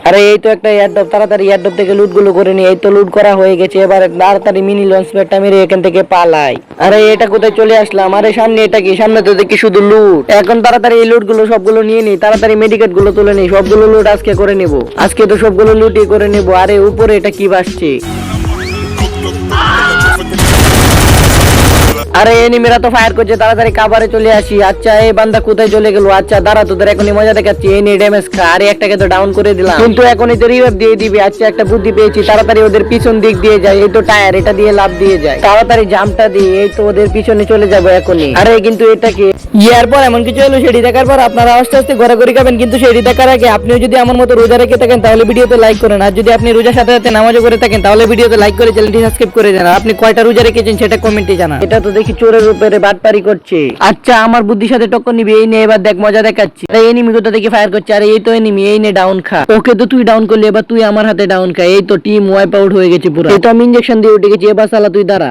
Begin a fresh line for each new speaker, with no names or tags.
আরে এই তো একটা এয়ারড্রপ, তাড়াতাড়ি এয়ারড্রপ থেকে লুট গুলো করে নি। এই তো লুট করা হয়ে গেছে, এবার তাড়াতাড়ি মিনি লঞ্চ প্যাডটা মেরে এখান থেকে পালাই। আরে এটা কোথায় চলে আসলাম? আরে সামনে এটা কি? সামনে তো দেখি শুধু লুট। এখন তাড়াতাড়ি এই লুট গুলো সবগুলো নিয়ে নি, তাড়াতাড়ি মেডিকেট গুলো তুলে নি, সবগুলো লুট আজকে করে নিব। আজকে তো সবগুলো লুটই করে নিব। আরে উপরে এটা কি ভাসছে? আরে এনিমিরা তো ফায়ার করছে, তাড়াতাড়ি কাভারে চলে আসি। আচ্ছা এই বান্দা কোথায় চলে গেল? আচ্ছা দাঁড়া, তোদের এখনই মজা দেখাচ্ছি। এই নিয়ে ড্যামেজ খা। আরে একটাকে তো ডাউন করে দিলাম, কিন্তু এখনই তো রিভাইভ দিয়ে দিবি। আচ্ছা একটা বুদ্ধি পেয়েছি, তাড়াতাড়ি ওদের পিছন দিক দিয়ে যায়। এই তো টায়ার, এটা দিয়ে লাভ দিয়ে যায়। তাড়াতাড়ি জাম্পটা দিয়ে এই তো ওদের পিছনে চলে যাবো এখনই। আরে কিন্তু এটা কি? ইয়ার পর এমন কিছু হলো, সেটি দেখার পর আপনারা আস্তে আস্তে ঘোরাঘুরি খাবেন, কিন্তু সেটি দেখার আগে আপনিও যদি আমার মতো রোজা রেখে থাকেন তাহলে ভিডিওতে লাইক করেন। আর যদি আপনি রোজার সাথে সাথে নামাজও করে থাকেন তাহলে ভিডিওতে লাইক করে চ্যানেলটি সাবস্ক্রাইব করে জানান। আপনি কয়টা রোজা রেখেছেন সেটা কমেন্টে জানান। এটা তো দেখি চোরের উপরে বাটপারি করছে। আচ্ছা আমার বুদ্ধির সাথে টক্কর নিবি। এই নে এবার দেখ মজা দেখাচ্ছি। আরে এনিমি কোথা থেকে ফায়ার করছে? আরে এই তো এনিমি, এই নে ডাউন খা। ওকে তো তুই ডাউন করলি, এবার তুই আমার হাতে ডাউন খা। এই তো টিম ওয়াইপ আউট হয়ে গেছে পুরো। এই তো আমি ইনজেকশন দিয়ে উঠে গেছি, এবার সালা তুই দাঁড়া।